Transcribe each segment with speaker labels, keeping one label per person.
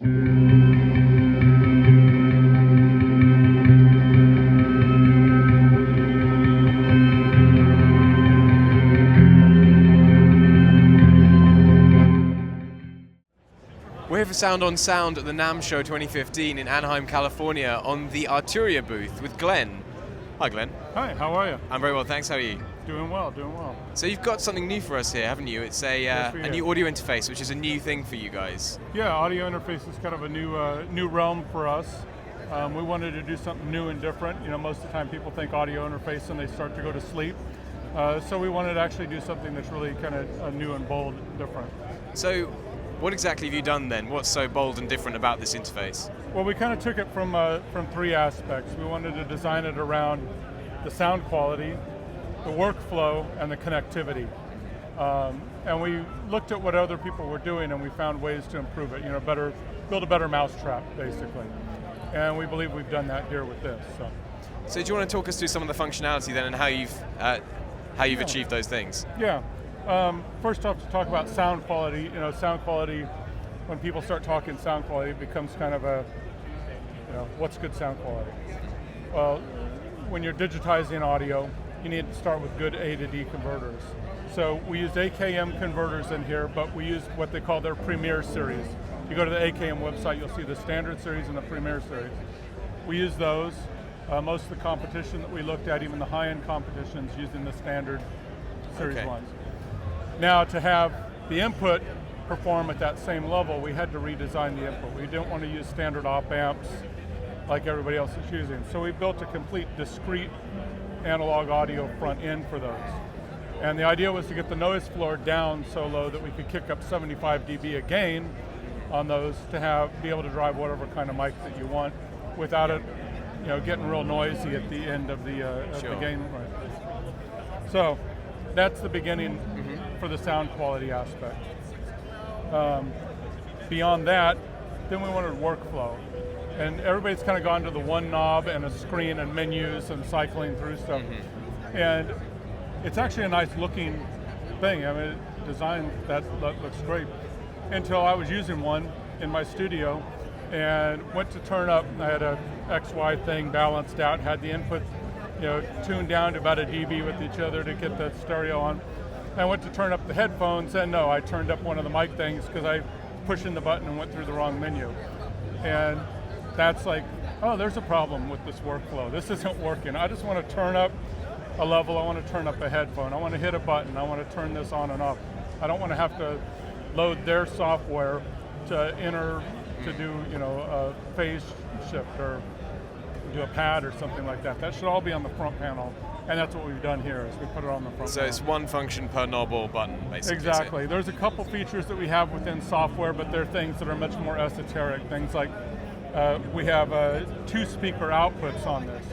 Speaker 1: We're here for Sound on Sound at the NAMM Show 2015 in Anaheim, California on the Arturia booth with Glenn. Hi Glenn.
Speaker 2: Hi, how are you?
Speaker 1: I'm very well, thanks. How are you?
Speaker 2: Doing well, doing well.
Speaker 1: So you've got something new for us here, haven't you? It's a new audio interface, which is a new thing for you guys.
Speaker 2: Yeah, audio interface is kind of a new realm for us. We wanted to do something new and different. You know, most of the time people think audio interface and they start to go to sleep. So we wanted to actually do something that's really kind of new and bold and different.
Speaker 1: So what exactly have you done then? What's so bold and different about this interface?
Speaker 2: Well, we kind of took it from three aspects. We wanted to design it around the sound quality, the workflow, and the connectivity. And we looked at what other people were doing and we found ways to improve it, you know, build a better mousetrap, basically. And we believe we've done that here with this.
Speaker 1: So do you want to talk us through some of the functionality then and how you've achieved those things?
Speaker 2: Yeah. First off, to talk about sound quality, you know, sound quality, when people start talking sound quality, it becomes kind of a, you know, what's good sound quality? Well, when you're digitizing audio, you need to start with good A to D converters. So we use AKM converters in here, but we use what they call their Premier series. If you go to the AKM website, you'll see the standard series and the Premier series. We use those. Most of the competition that we looked at, even the high-end competitions, using the standard series ones. Now, to have the input perform at that same level, we had to redesign the input. We didn't want to use standard op amps like everybody else is using. So we built a complete discrete analog audio front end for those. And the idea was to get the noise floor down so low that we could kick up 75 dB a gain on those to be able to drive whatever kind of mic that you want without it, you know, getting real noisy at the end of the gain. Right. So that's the beginning for the sound quality aspect. Beyond that, then we wanted workflow. And everybody's kind of gone to the one knob and a screen and menus and cycling through stuff. And it's actually a nice looking thing. I mean, design that looks great. Until I was using one in my studio and went to turn up, I had a XY thing balanced out, had the input, you know, tuned down to about a dB with each other to get the stereo on. I went to turn up the headphones, and no, I turned up one of the mic things because I pushed in the button and went through the wrong menu. And that's like, oh, there's a problem with this workflow. This isn't working. I just want to turn up a level. I want to turn up a headphone. I want to hit a button. I want to turn this on and off. I don't want to have to load their software to do, you know, a phase shift or do a pad or something like that. That should all be on the front panel. And that's what we've done here, is we put it on the front.
Speaker 1: So it's one function per knob or button, basically.
Speaker 2: Exactly. There's a couple features that we have within software, but they're things that are much more esoteric. Things like we have 2 speaker outputs on this.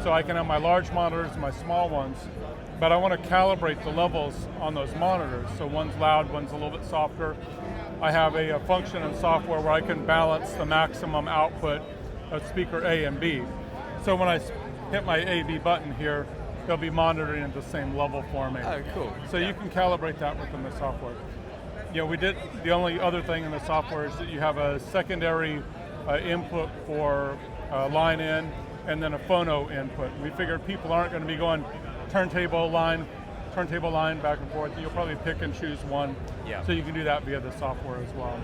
Speaker 2: So I can have my large monitors and my small ones, but I want to calibrate the levels on those monitors. So one's loud, one's a little bit softer. I have a function in software where I can balance the maximum output of speaker A and B. So when I hit my A-B button here, they'll be monitoring at the same level for me.
Speaker 1: Oh, cool.
Speaker 2: So you can calibrate that within the software. You know, the only other thing in the software is that you have a secondary input for line in and then a phono input. We figured people aren't going to be going turntable line back and forth. You'll probably pick and choose one.
Speaker 1: Yeah.
Speaker 2: So you can do that via the software as well.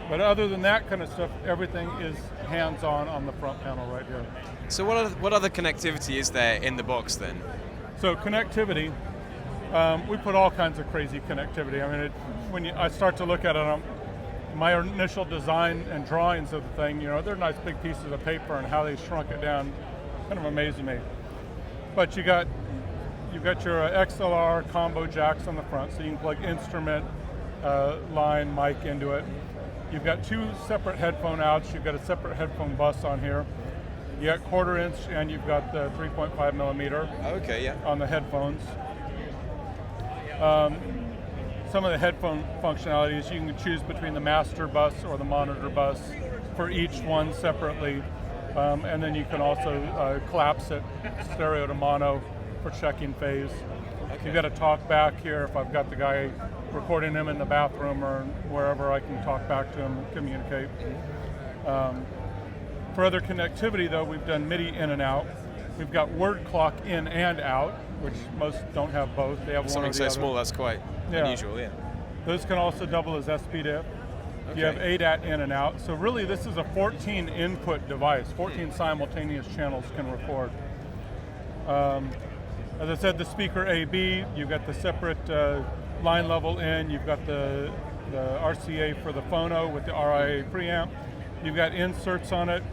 Speaker 2: But other than that kind of stuff, everything is hands-on on the front panel right here.
Speaker 1: So what other connectivity is there in the box then?
Speaker 2: So connectivity, we put all kinds of crazy connectivity. I mean, when I start to look at it, my initial design and drawings of the thing, you know, they're nice big pieces of paper, and how they shrunk it down kind of amazes me. But you've got your XLR combo jacks on the front, so you can plug instrument line mic into it. You've got 2 separate headphone outs. You've got a separate headphone bus on here. You got 1/4 inch, and you've got the 3.5 millimeter on the headphones. Some of the headphone functionalities, you can choose between the master bus or the monitor bus for each one separately. And then you can also collapse it stereo to mono for checking phase. You've got a talk back here. If I've got the guy recording him in the bathroom or wherever, I can talk back to him and communicate. For other connectivity though, we've done MIDI in and out. We've got word clock in and out, which most don't have both. They have
Speaker 1: Something
Speaker 2: one or the
Speaker 1: so
Speaker 2: other.
Speaker 1: small, that's quite unusual, yeah.
Speaker 2: Those can also double as SPDIF.
Speaker 1: Okay.
Speaker 2: You have ADAT in and out. So really this is a 14 input device. 14 simultaneous channels can record. As I said, the speaker AB, you've got the separate line level in, you've got the RCA for the phono with the RIA preamp. You've got inserts on it.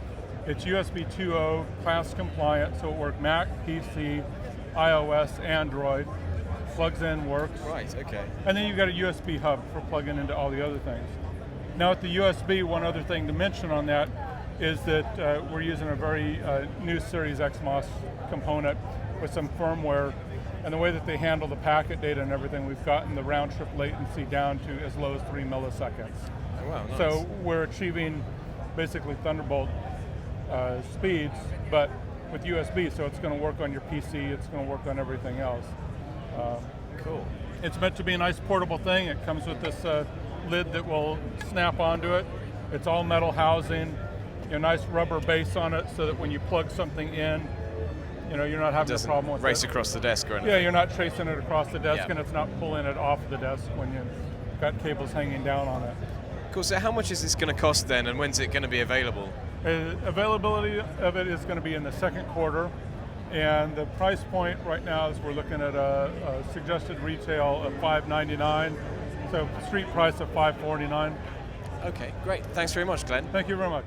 Speaker 2: It's USB 2.0 class compliant, so it works Mac, PC, iOS, Android. Plugs in, works.
Speaker 1: Right, okay.
Speaker 2: And then you've got a USB hub for plugging into all the other things. Now with the USB, one other thing to mention on that is that we're using a very new Series XMOS component with some firmware, and the way that they handle the packet data and everything, we've gotten the round trip latency down to as low as 3 milliseconds.
Speaker 1: Oh, wow, nice.
Speaker 2: So we're achieving basically Thunderbolt speeds, but with USB, so it's going to work on your PC, it's going to work on everything else.
Speaker 1: Cool.
Speaker 2: It's meant to be a nice portable thing. It comes with this lid that will snap onto it. It's all metal housing, nice rubber base on it so that when you plug something in, you're not having a problem with it.
Speaker 1: Race across the desk or anything.
Speaker 2: Yeah, you're not tracing it across the desk,
Speaker 1: Yeah.
Speaker 2: and it's not pulling it off the desk when you've got cables hanging down on it.
Speaker 1: Cool, so how much is this going to cost then, and when's it going to be available?
Speaker 2: Availability of it is going to be in the second quarter, and the price point right now is we're looking at a suggested retail of $599, so street price of $549.
Speaker 1: Okay, great. Thanks very much, Glenn.
Speaker 2: Thank you very much.